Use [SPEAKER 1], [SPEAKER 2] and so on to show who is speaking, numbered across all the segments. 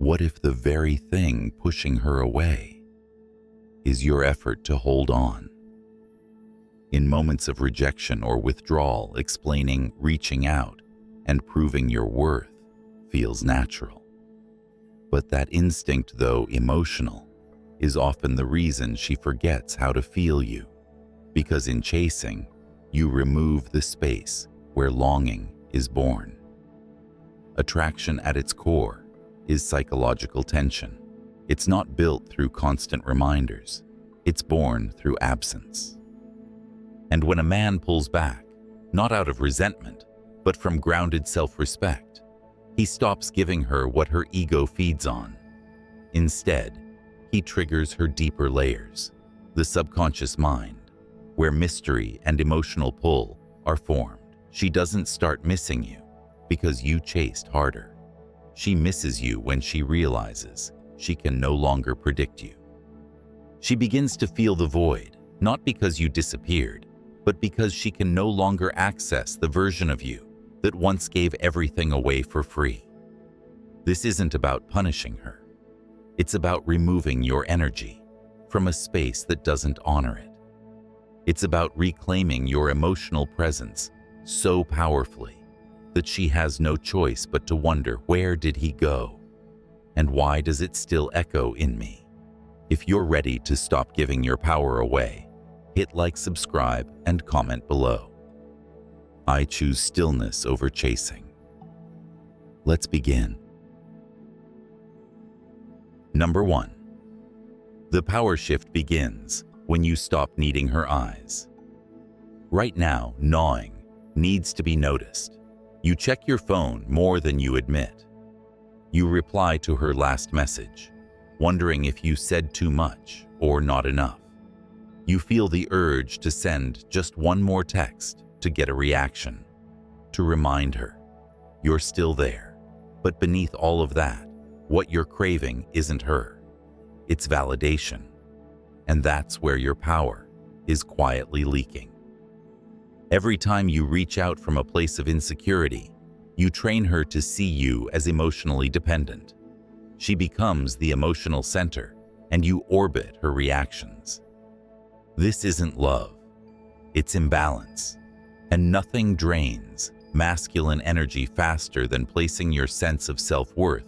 [SPEAKER 1] What if the very thing pushing her away is your effort to hold on? In moments of rejection or withdrawal, explaining, reaching out, and proving your worth feels natural. But that instinct, though emotional, is often the reason she forgets how to feel you, because in chasing, you remove the space where longing is born. Attraction at its core is psychological tension. It's not built through constant reminders. It's born through absence. And when a man pulls back, not out of resentment, but from grounded self-respect, he stops giving her what her ego feeds on. Instead, he triggers her deeper layers, the subconscious mind, where mystery and emotional pull are formed. She doesn't start missing you because you chased harder. She misses you when she realizes she can no longer predict you. She begins to feel the void, not because you disappeared, but because she can no longer access the version of you that once gave everything away for free. This isn't about punishing her. It's about removing your energy from a space that doesn't honor it. It's about reclaiming your emotional presence so powerfully that she has no choice but to wonder, where did he go? And why does it still echo in me? If you're ready to stop giving your power away, hit like, subscribe, and comment below. I choose stillness over chasing. Let's begin. Number 1. The power shift begins when you stop needing her eyes. Right now, gnawing needs to be noticed. You check your phone more than you admit. You reply to her last message, wondering if you said too much or not enough. You feel the urge to send just one more text to get a reaction, to remind her you're still there. But beneath all of that, what you're craving isn't her. It's validation. And that's where your power is quietly leaking. Every time you reach out from a place of insecurity, you train her to see you as emotionally dependent. She becomes the emotional center, and you orbit her reactions. This isn't love. It's imbalance. And nothing drains masculine energy faster than placing your sense of self-worth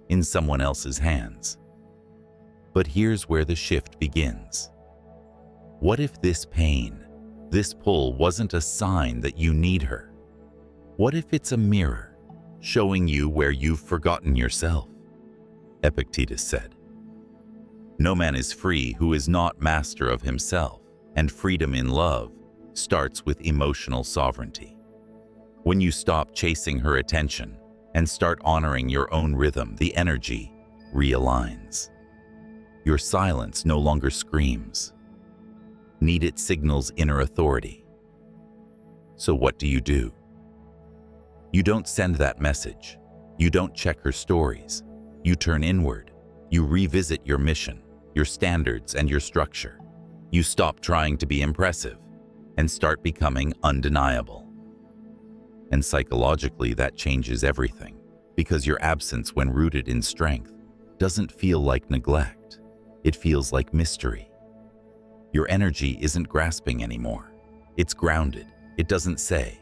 [SPEAKER 1] in someone else's hands. But here's where the shift begins. What if this pain, this pull, wasn't a sign that you need her? What if it's a mirror showing you where you've forgotten yourself? Epictetus said, "No man is free who is not master of himself, and freedom in love starts with emotional sovereignty." When you stop chasing her attention and start honoring your own rhythm, the energy realigns. Your silence no longer screams. Need it signals inner authority. So what do? You don't send that message. You don't check her stories. You turn inward. You revisit your mission, your standards, and your structure. You stop trying to be impressive and start becoming undeniable. And psychologically, that changes everything, because your absence, when rooted in strength, doesn't feel like neglect. It feels like mystery. Your energy isn't grasping anymore. It's grounded. It doesn't say,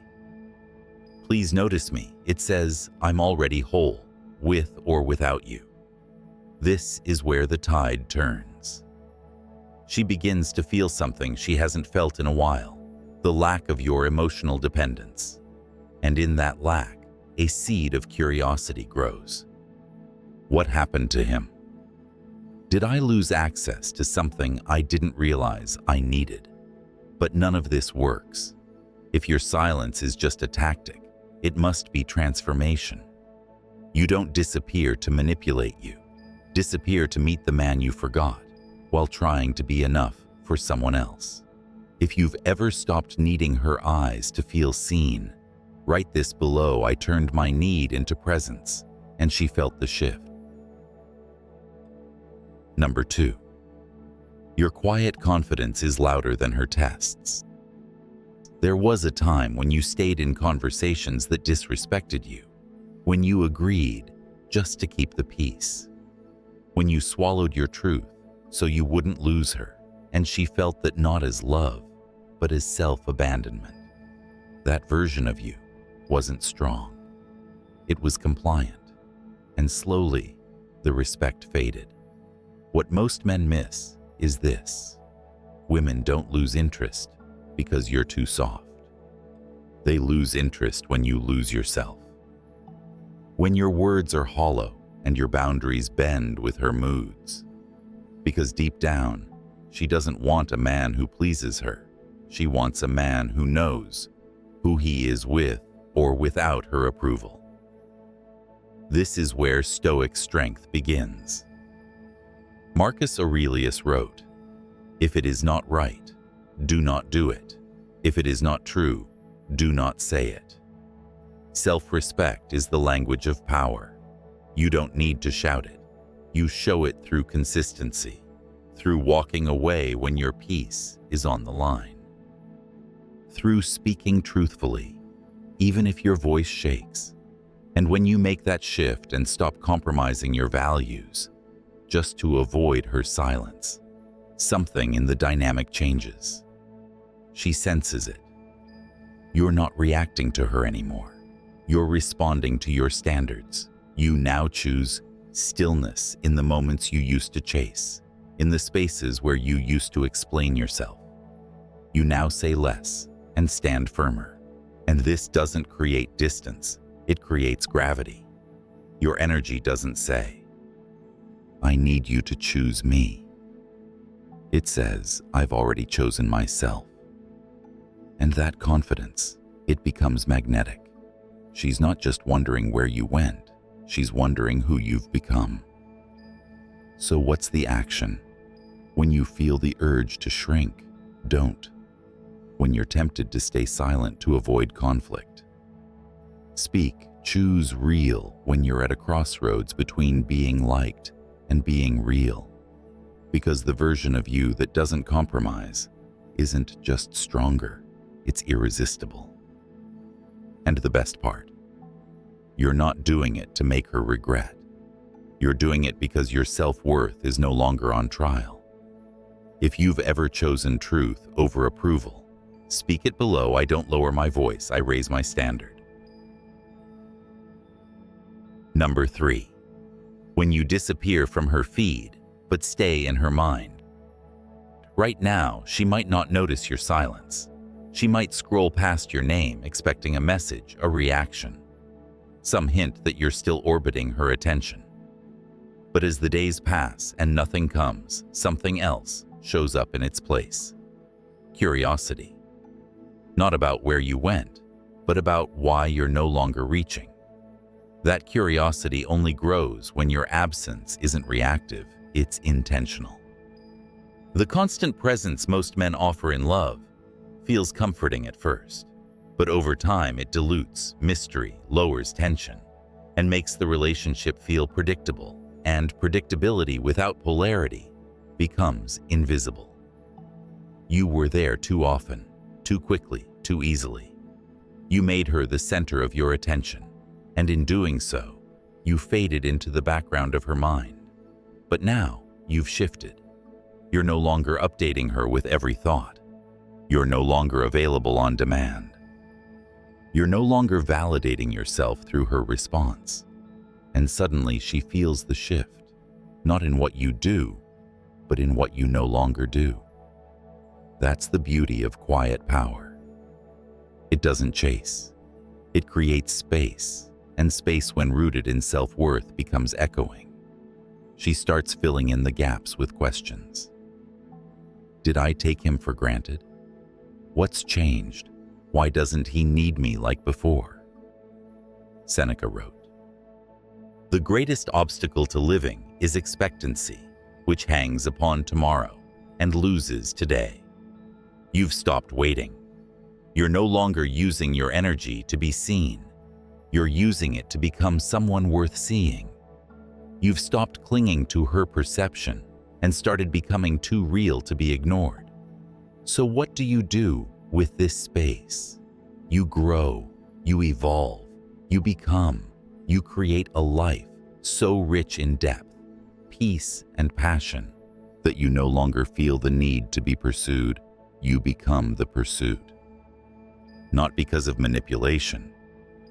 [SPEAKER 1] "Please notice me." It says, "I'm already whole, with or without you." This is where the tide turns. She begins to feel something she hasn't felt in a while, the lack of your emotional dependence. And in that lack, a seed of curiosity grows. What happened to him? Did I lose access to something I didn't realize I needed? But none of this works. If your silence is just a tactic, it must be transformation. You don't disappear to manipulate you. Disappear to meet the man you forgot, while trying to be enough for someone else. If you've ever stopped needing her eyes to feel seen, write this below. I turned my need into presence, and she felt the shift. Number 2. Your quiet confidence is louder than her tests. There was a time when you stayed in conversations that disrespected you, when you agreed just to keep the peace. when you swallowed your truth so you wouldn't lose her, and she felt that not as love, but as self-abandonment. That version of you wasn't strong. It was compliant, and slowly the respect faded. What most men miss is this: women don't lose interest because you're too soft. They lose interest when you lose yourself. When your words are hollow and your boundaries bend with her moods. Because deep down, she doesn't want a man who pleases her. She wants a man who knows who he is with or without her approval. This is where Stoic strength begins. Marcus Aurelius wrote, "If it is not right, do not do it. If it is not true, do not say it." Self-respect is the language of power. You don't need to shout it. You show it through consistency, through walking away when your peace is on the line, through speaking truthfully, even if your voice shakes. And when you make that shift and stop compromising your values just to avoid her silence, something in the dynamic changes. She senses it. You're not reacting to her anymore. You're responding to your standards. You now choose stillness in the moments you used to chase, in the spaces where you used to explain yourself. You now say less and stand firmer. And this doesn't create distance, it creates gravity. Your energy doesn't say, "I need you to choose me." It says, "I've already chosen myself." And that confidence, it becomes magnetic. She's not just wondering where you went, she's wondering who you've become. So what's the action? When you feel the urge to shrink, don't. When you're tempted to stay silent to avoid conflict, speak. Choose real when you're at a crossroads between being liked and being real. Because the version of you that doesn't compromise isn't just stronger, it's irresistible. And the best part, you're not doing it to make her regret. You're doing it because your self-worth is no longer on trial. If you've ever chosen truth over approval, speak it below. I don't lower my voice, I raise my standard. Number 3, when you disappear from her feed, but stay in her mind. Right now, she might not notice your silence. She might scroll past your name, expecting a message, a reaction, some hint that you're still orbiting her attention. But as the days pass and nothing comes, something else shows up in its place. Curiosity. Not about where you went, but about why you're no longer reaching. That curiosity only grows when your absence isn't reactive, it's intentional. The constant presence most men offer in love feels comforting at first, but over time it dilutes mystery, lowers tension, and makes the relationship feel predictable, and predictability without polarity becomes invisible. You were there too often, too quickly, too easily. You made her the center of your attention, and in doing so, you faded into the background of her mind. But now, you've shifted. You're no longer updating her with every thought. You're no longer available on demand. You're no longer validating yourself through her response. And suddenly she feels the shift, not in what you do, but in what you no longer do. That's the beauty of quiet power. It doesn't chase. It creates space, and space when rooted in self-worth becomes echoing. She starts filling in the gaps with questions. Did I take him for granted? What's changed? Why doesn't he need me like before? Seneca wrote, "The greatest obstacle to living is expectancy, which hangs upon tomorrow and loses today." You've stopped waiting. You're no longer using your energy to be seen. You're using it to become someone worth seeing. You've stopped clinging to her perception and started becoming too real to be ignored. So what do you do with this space? You grow, you evolve, you become, you create a life so rich in depth, peace and passion, that you no longer feel the need to be pursued, you become the pursued. Not because of manipulation,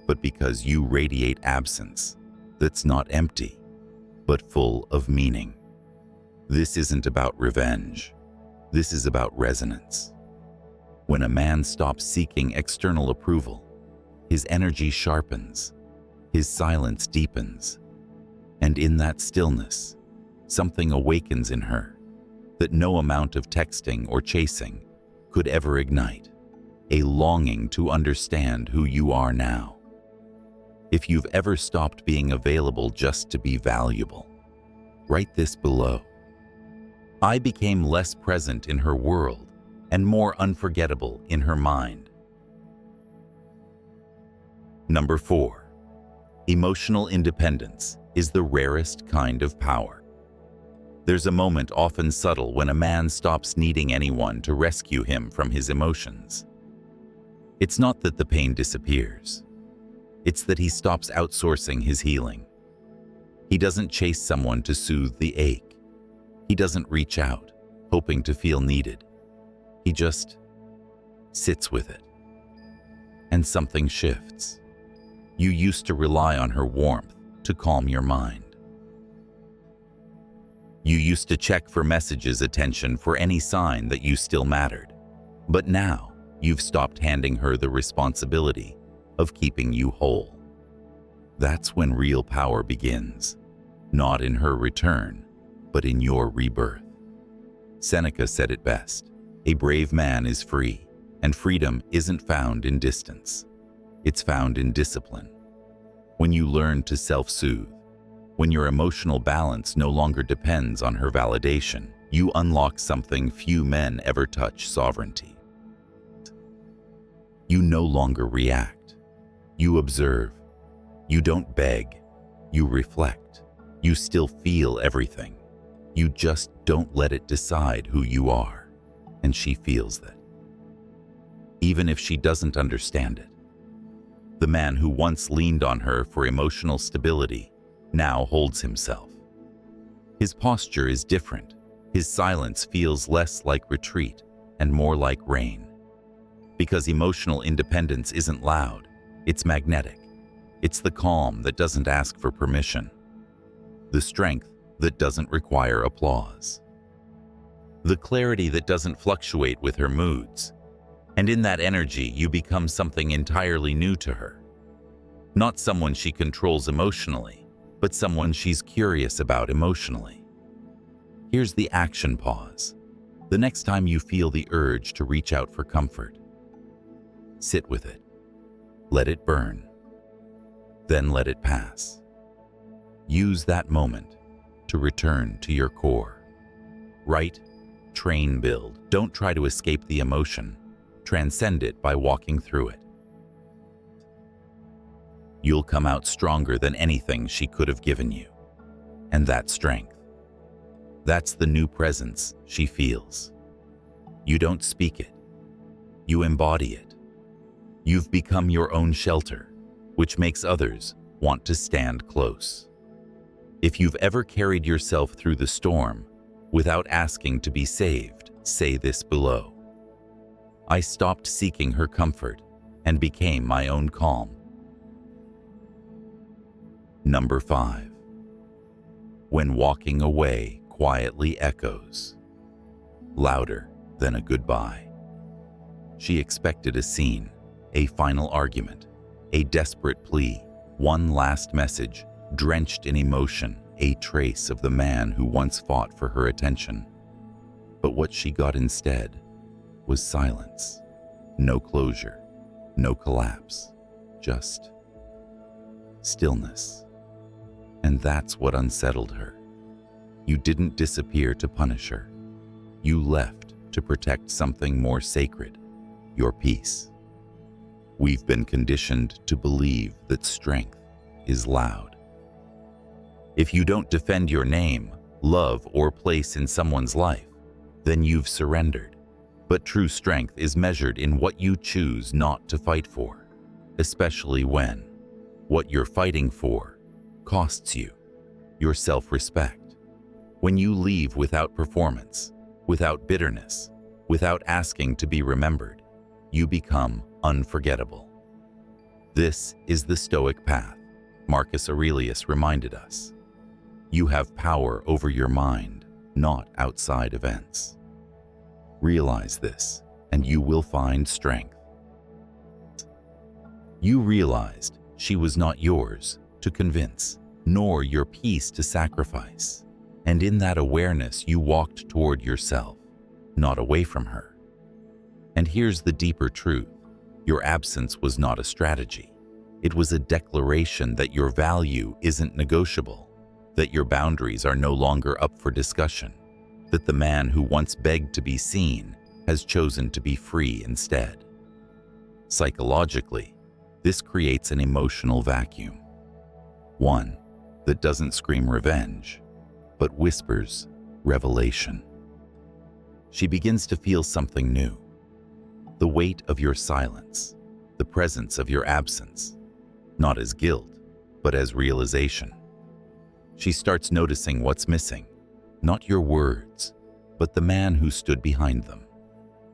[SPEAKER 1] but because you radiate absence that's not empty, but full of meaning. This isn't about revenge. This is about resonance. When a man stops seeking external approval, his energy sharpens, his silence deepens, and in that stillness, something awakens in her that no amount of texting or chasing could ever ignite, a longing to understand who you are now. If you've ever stopped being available just to be valuable, write this below. I became less present in her world and more unforgettable in her mind. Number 4. Emotional independence is the rarest kind of power. There's a moment, often subtle, when a man stops needing anyone to rescue him from his emotions. It's not that the pain disappears. It's that he stops outsourcing his healing. He doesn't chase someone to soothe the ache. He doesn't reach out, hoping to feel needed. He just sits with it. And something shifts. You used to rely on her warmth to calm your mind. You used to check for messages, attention, for any sign that you still mattered. But now, you've stopped handing her the responsibility of keeping you whole. That's when real power begins, not in her return, but in your rebirth. Seneca said it best: a brave man is free, and freedom isn't found in distance. It's found in discipline. When you learn to self-soothe, when your emotional balance no longer depends on her validation, you unlock something few men ever touch: sovereignty. You no longer react. You observe. You don't beg. You reflect. You still feel everything. You just don't let it decide who you are. And she feels that, even if she doesn't understand it. The man who once leaned on her for emotional stability now holds himself. His posture is different. His silence feels less like retreat and more like rain. Because emotional independence isn't loud, it's magnetic. It's the calm that doesn't ask for permission. The strength that doesn't require applause. The clarity that doesn't fluctuate with her moods. And in that energy, you become something entirely new to her. Not someone she controls emotionally, but someone she's curious about emotionally. Here's the action pause. The next time you feel the urge to reach out for comfort, sit with it. Let it burn. Then let it pass. Use that moment to return to your core. Write, train, build. Don't try to escape the emotion. Transcend it by walking through it. You'll come out stronger than anything she could have given you. And that strength, that's the new presence she feels. You don't speak it. You embody it. You've become your own shelter, which makes others want to stand close. If you've ever carried yourself through the storm without asking to be saved, say this below. I stopped seeking her comfort and became my own calm. Number 5. When walking away quietly echoes, louder than a goodbye. She expected a scene, a final argument, a desperate plea, one last message, drenched in emotion, a trace of the man who once fought for her attention. But what she got instead was silence. No closure, no collapse, just stillness. And that's what unsettled her. You didn't disappear to punish her. You left to protect something more sacred, your peace. We've been conditioned to believe that strength is loud. If you don't defend your name, love, or place in someone's life, then you've surrendered. But true strength is measured in what you choose not to fight for, especially when what you're fighting for costs you your self-respect. When you leave without performance, without bitterness, without asking to be remembered, you become unforgettable. This is the Stoic path, Marcus Aurelius reminded us. You have power over your mind, not outside events. Realize this, and you will find strength. You realized she was not yours to convince, nor your peace to sacrifice. And in that awareness, you walked toward yourself, not away from her. And here's the deeper truth. Your absence was not a strategy. It was a declaration that your value isn't negotiable, that your boundaries are no longer up for discussion, that the man who once begged to be seen has chosen to be free instead. Psychologically, this creates an emotional vacuum. One that doesn't scream revenge, but whispers revelation. She begins to feel something new. The weight of your silence, the presence of your absence, not as guilt, but as realization. She starts noticing what's missing, not your words, but the man who stood behind them.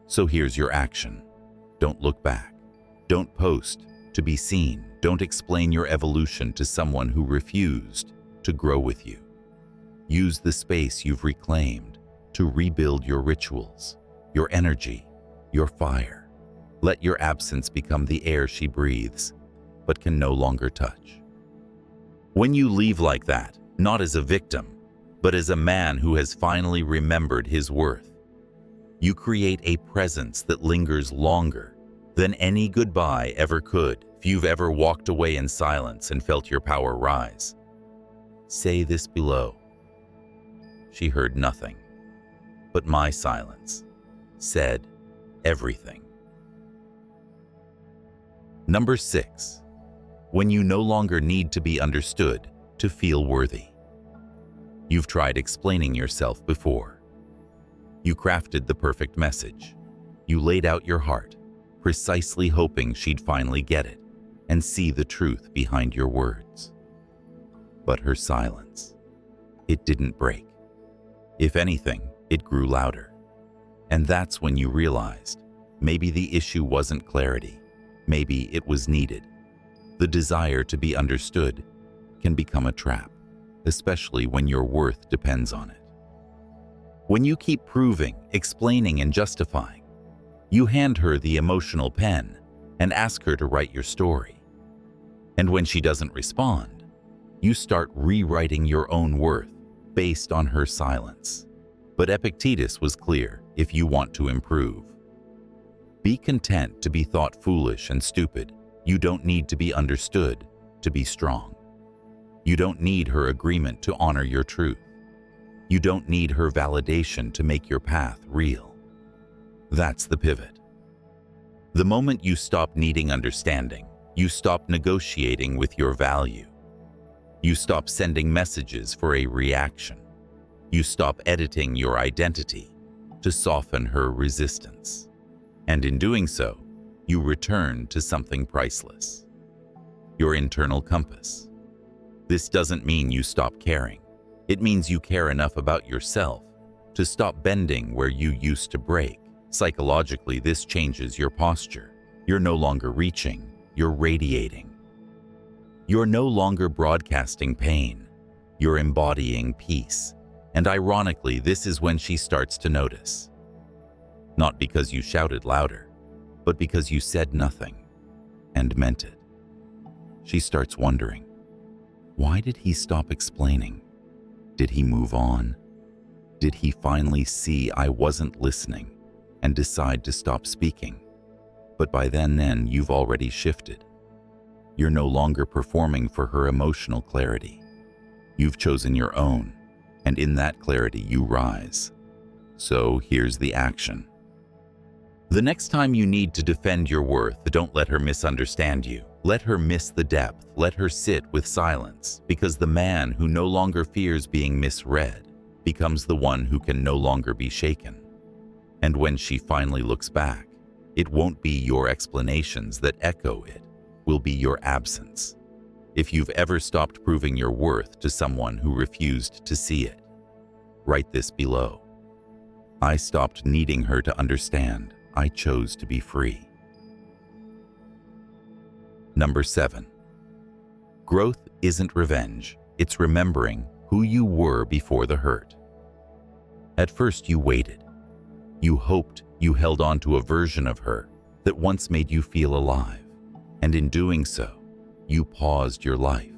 [SPEAKER 1] So here's your action. Don't look back. Don't post to be seen. Don't explain your evolution to someone who refused to grow with you. Use the space you've reclaimed to rebuild your rituals, your energy, your fire. Let your absence become the air she breathes, but can no longer touch. When you leave like that, not as a victim, but as a man who has finally remembered his worth, you create a presence that lingers longer than any goodbye ever could. If you've ever walked away in silence and felt your power rise, say this below. She heard nothing, but my silence said everything. Number 6, when you no longer need to be understood to feel worthy. You've tried explaining yourself before. You crafted the perfect message. You laid out your heart, precisely hoping she'd finally get it and see the truth behind your words. But her silence, it didn't break. If anything, it grew louder. And that's when you realized maybe the issue wasn't clarity. Maybe it was needed. The desire to be understood can become a trap, especially when your worth depends on it. When you keep proving, explaining, and justifying, you hand her the emotional pen and ask her to write your story. And when she doesn't respond, you start rewriting your own worth based on her silence. But Epictetus was clear: if you want to improve, be content to be thought foolish and stupid. You don't need to be understood to be strong. You don't need her agreement to honor your truth. You don't need her validation to make your path real. That's the pivot. The moment you stop needing understanding, you stop negotiating with your value. You stop sending messages for a reaction. You stop editing your identity to soften her resistance. And in doing so, you return to something priceless: your internal compass. This doesn't mean you stop caring. It means you care enough about yourself to stop bending where you used to break. Psychologically, this changes your posture. You're no longer reaching, you're radiating. You're no longer broadcasting pain, you're embodying peace. And ironically, this is when she starts to notice. Not because you shouted louder, but because you said nothing and meant it. She starts wondering, why did he stop explaining? Did he move on? Did he finally see I wasn't listening and decide to stop speaking? But by then you've already shifted. You're no longer performing for her emotional clarity. You've chosen your own, and in that clarity you rise. So here's the action. The next time you need to defend your worth, don't let her misunderstand you. Let her miss the depth. Let her sit with silence, because the man who no longer fears being misread becomes the one who can no longer be shaken. And when she finally looks back, it won't be your explanations that echo, it will be your absence. If you've ever stopped proving your worth to someone who refused to see it, Write this below. I stopped needing her to understand. I chose to be free. Number 7. Growth isn't revenge. It's remembering who you were before the hurt. At first you waited. You hoped, you held on to a version of her that once made you feel alive. And in doing so, you paused your life.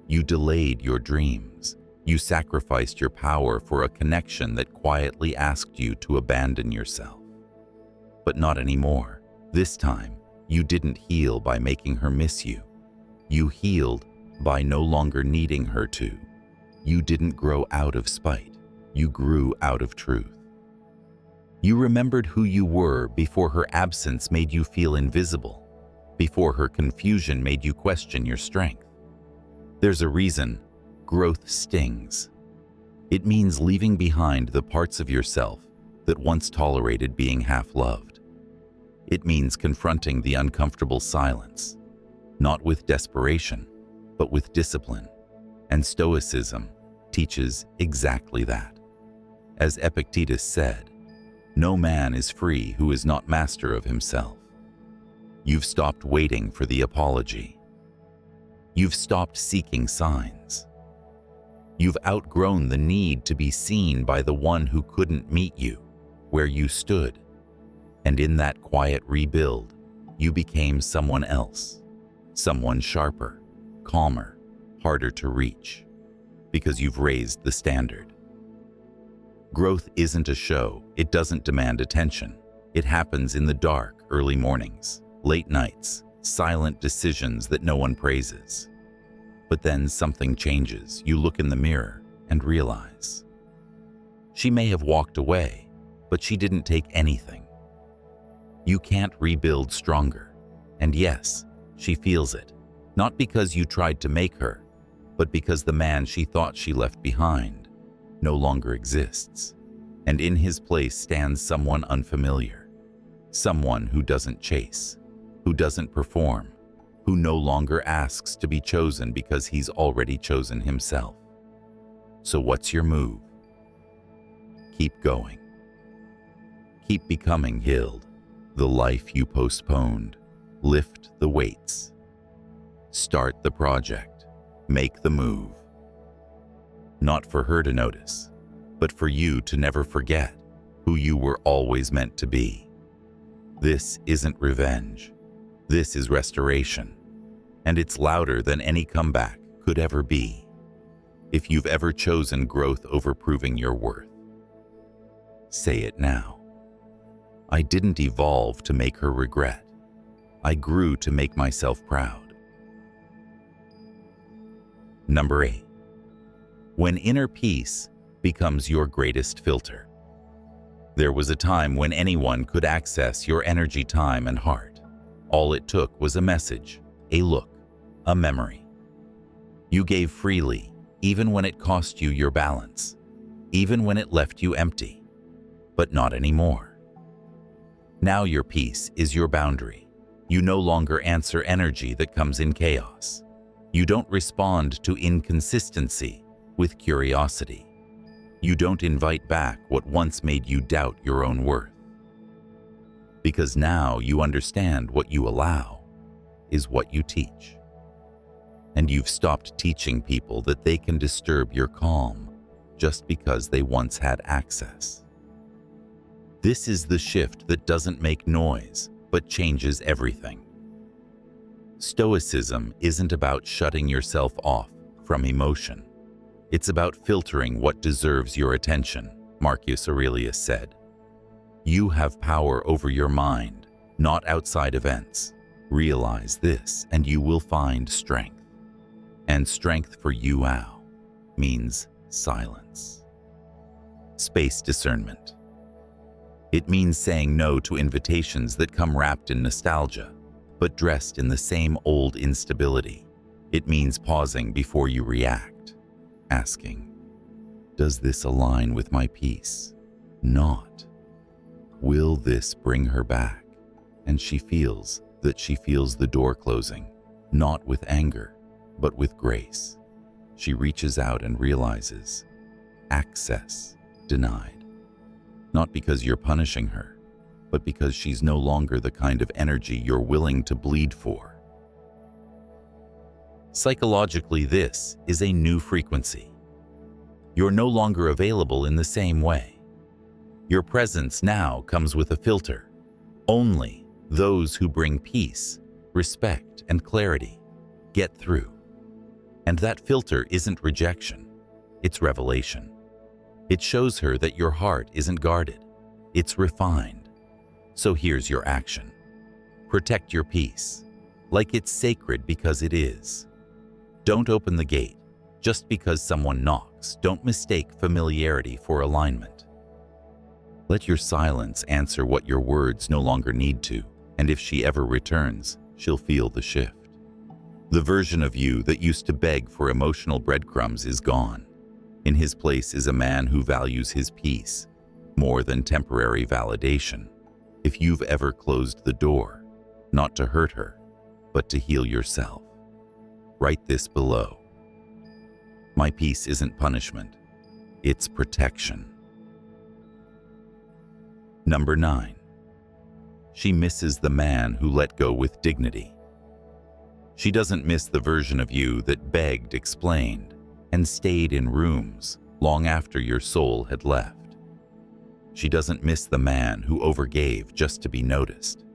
[SPEAKER 1] You delayed your dreams. You sacrificed your power for a connection that quietly asked you to abandon yourself. But not anymore. This time, you didn't heal by making her miss you. You healed by no longer needing her to. You didn't grow out of spite. You grew out of truth. You remembered who you were before her absence made you feel invisible, before her confusion made you question your strength. There's a reason growth stings. It means leaving behind the parts of yourself that once tolerated being half-loved. It means confronting the uncomfortable silence, not with desperation, but with discipline. And Stoicism teaches exactly that. As Epictetus said, no man is free who is not master of himself. You've stopped waiting for the apology. You've stopped seeking signs. You've outgrown the need to be seen by the one who couldn't meet you where you stood. And in that quiet rebuild, you became someone else, someone sharper, calmer, harder to reach, because you've raised the standard. Growth isn't a show. It doesn't demand attention. It happens in the dark, early mornings, late nights, silent decisions that no one praises. But then something changes. You look in the mirror and realize. She may have walked away, but she didn't take anything. You can't rebuild stronger. And yes, she feels it. Not because you tried to make her, but because the man she thought she left behind no longer exists. And in his place stands someone unfamiliar. Someone who doesn't chase, who doesn't perform, who no longer asks to be chosen because he's already chosen himself. So what's your move? Keep going. Keep becoming healed. The life you postponed. Lift the weights. Start the project. Make the move. Not for her to notice, but for you to never forget who you were always meant to be. This isn't revenge. This is restoration. And it's louder than any comeback could ever be. If you've ever chosen growth over proving your worth, say it now. I didn't evolve to make her regret. I grew to make myself proud. Number 8. When inner peace becomes your greatest filter. There was a time when anyone could access your energy, time, and heart. All it took was a message, a look, a memory. You gave freely, even when it cost you your balance, even when it left you empty. But not anymore. Now your peace is your boundary. You no longer answer energy that comes in chaos. You don't respond to inconsistency with curiosity. You don't invite back what once made you doubt your own worth. Because now you understand what you allow is what you teach. And you've stopped teaching people that they can disturb your calm just because they once had access. This is the shift that doesn't make noise, but changes everything. Stoicism isn't about shutting yourself off from emotion. It's about filtering what deserves your attention, Marcus Aurelius said. You have power over your mind, not outside events. Realize this and you will find strength. And strength for you now means silence. Space discernment. It means saying no to invitations that come wrapped in nostalgia, but dressed in the same old instability. It means pausing before you react, asking, does this align with my peace? Not, will this bring her back? And she feels the door closing, not with anger, but with grace. She reaches out and realizes, access denied. Not because you're punishing her, but because she's no longer the kind of energy you're willing to bleed for. Psychologically, this is a new frequency. You're no longer available in the same way. Your presence now comes with a filter. Only those who bring peace, respect, and clarity get through. And that filter isn't rejection, it's revelation. It shows her that your heart isn't guarded, it's refined. So here's your action. Protect your peace, like it's sacred because it is. Don't open the gate just because someone knocks. Don't mistake familiarity for alignment. Let your silence answer what your words no longer need to, and if she ever returns, she'll feel the shift. The version of you that used to beg for emotional breadcrumbs is gone. In his place is a man who values his peace more than temporary validation. If you've ever closed the door, not to hurt her, but to heal yourself, write this below. My peace isn't punishment, it's protection. Number 9. She misses the man who let go with dignity. She doesn't miss the version of you that begged, explained, and stayed in rooms long after your soul had left. She doesn't miss the man who overgave just to be noticed.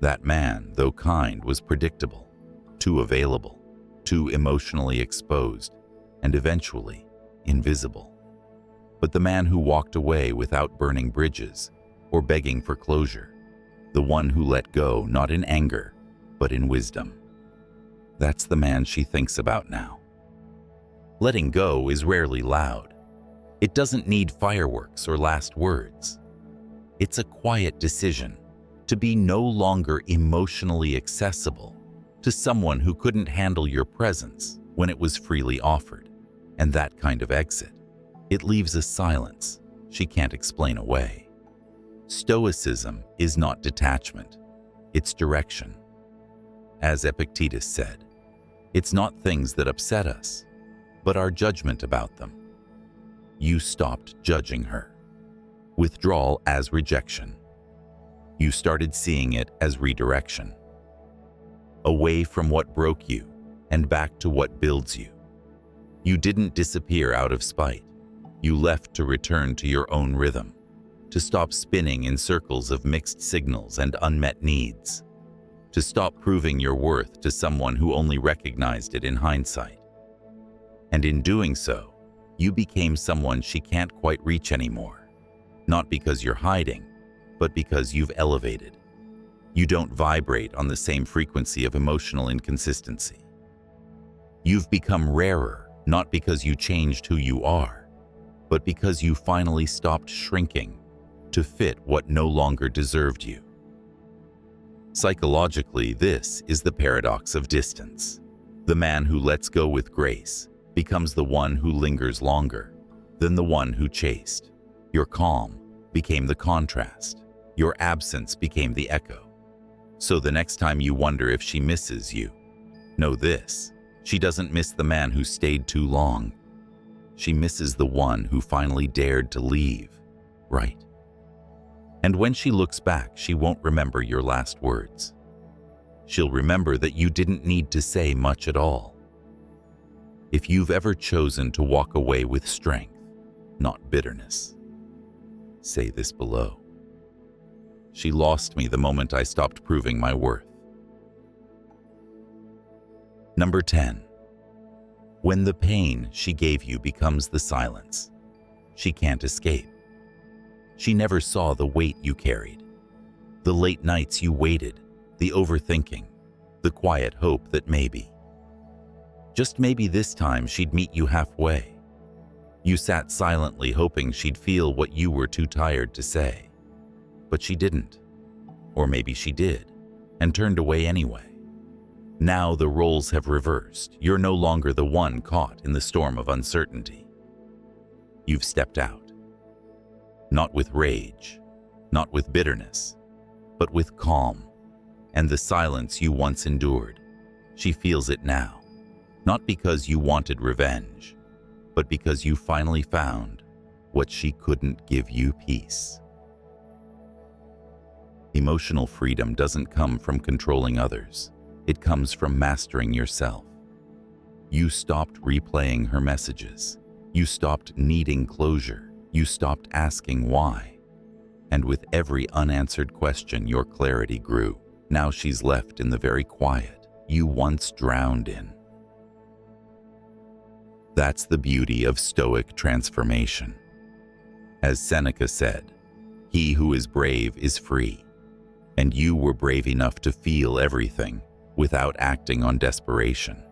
[SPEAKER 1] That man, though kind, was predictable, too available, too emotionally exposed, and eventually invisible. But the man who walked away without burning bridges or begging for closure, the one who let go not in anger, but in wisdom. That's the man she thinks about now. Letting go is rarely loud. It doesn't need fireworks or last words. It's a quiet decision to be no longer emotionally accessible to someone who couldn't handle your presence when it was freely offered. And that kind of exit, it leaves a silence she can't explain away. Stoicism is not detachment, it's direction. As Epictetus said, it's not things that upset us, but our judgment about them. You stopped judging her. Withdrawal as rejection. You started seeing it as redirection. Away from what broke you and back to what builds you. You didn't disappear out of spite. You left to return to your own rhythm, to stop spinning in circles of mixed signals and unmet needs, to stop proving your worth to someone who only recognized it in hindsight. And in doing so, you became someone she can't quite reach anymore. Not because you're hiding, but because you've elevated. You don't vibrate on the same frequency of emotional inconsistency. You've become rarer, not because you changed who you are, but because you finally stopped shrinking to fit what no longer deserved you. Psychologically, this is the paradox of distance. The man who lets go with grace becomes the one who lingers longer than the one who chased. Your calm became the contrast. Your absence became the echo. So the next time you wonder if she misses you, know this: she doesn't miss the man who stayed too long. She misses the one who finally dared to leave, right? And when she looks back, she won't remember your last words. She'll remember that you didn't need to say much at all. If you've ever chosen to walk away with strength, not bitterness, say this below. She lost me the moment I stopped proving my worth. Number 10. When the pain she gave you becomes the silence, she can't escape. She never saw the weight you carried, the late nights you waited, the overthinking, the quiet hope that maybe, just maybe this time she'd meet you halfway. You sat silently hoping she'd feel what you were too tired to say. But she didn't. Or maybe she did, and turned away anyway. Now the roles have reversed. You're no longer the one caught in the storm of uncertainty. You've stepped out. Not with rage, not with bitterness, but with calm. And the silence you once endured, she feels it now. Not because you wanted revenge, but because you finally found what she couldn't give you: peace. Emotional freedom doesn't come from controlling others. It comes from mastering yourself. You stopped replaying her messages. You stopped needing closure. You stopped asking why. And with every unanswered question, your clarity grew. Now she's left in the very quiet you once drowned in. That's the beauty of Stoic transformation. As Seneca said, "He who is brave is free." And you were brave enough to feel everything without acting on desperation.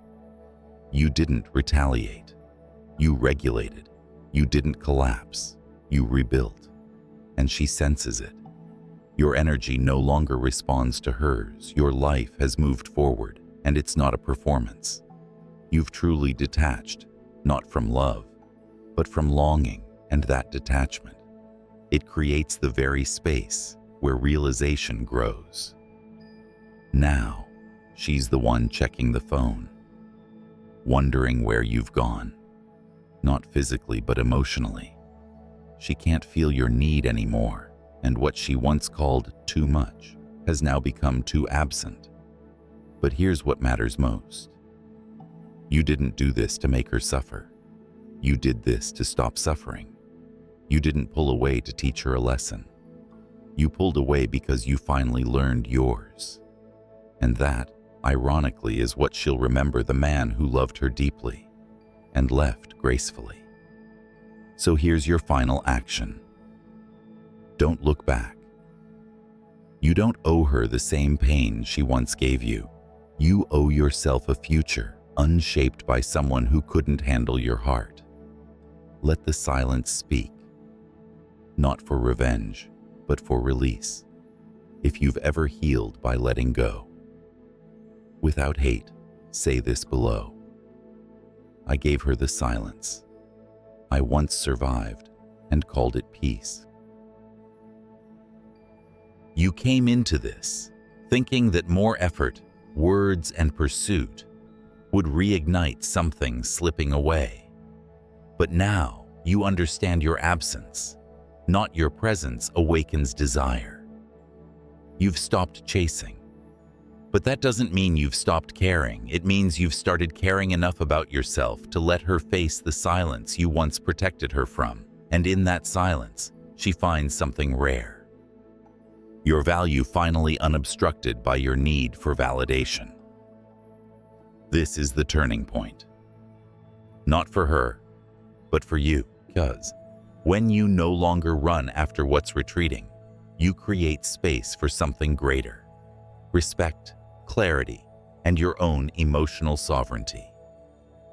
[SPEAKER 1] You didn't retaliate. You regulated. You didn't collapse. You rebuilt. And she senses it. Your energy no longer responds to hers. Your life has moved forward, and it's not a performance. You've truly detached, not from love, but from longing, and that detachment. It creates the very space where realization grows. Now, she's the one checking the phone, wondering where you've gone, not physically but emotionally. She can't feel your need anymore, and what she once called too much has now become too absent. But here's what matters most. You didn't do this to make her suffer. You did this to stop suffering. You didn't pull away to teach her a lesson. You pulled away because you finally learned yours. And that, ironically, is what she'll remember: the man who loved her deeply and left gracefully. So here's your final action. Don't look back. You don't owe her the same pain she once gave you. You owe yourself a future unshaped by someone who couldn't handle your heart. Let the silence speak. Not for revenge, but for release. If you've ever healed by letting go. Without hate, say this below. I gave her the silence. I once survived and called it peace. You came into this thinking that more effort, words, and pursuit would reignite something slipping away. But now you understand your absence, not your presence, awakens desire. You've stopped chasing. But that doesn't mean you've stopped caring. It means you've started caring enough about yourself to let her face the silence you once protected her from. And in that silence, she finds something rare. Your value finally unobstructed by your need for validation. This is the turning point. Not for her, but for you. Because when you no longer run after what's retreating, you create space for something greater. Respect, clarity, and your own emotional sovereignty.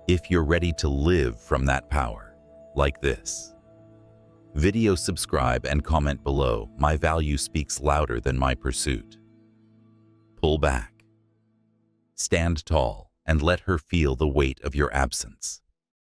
[SPEAKER 1] If you're ready to live from that power, like this. Video subscribe and comment below. My value speaks louder than my pursuit. Pull back. Stand tall and let her feel the weight of your absence.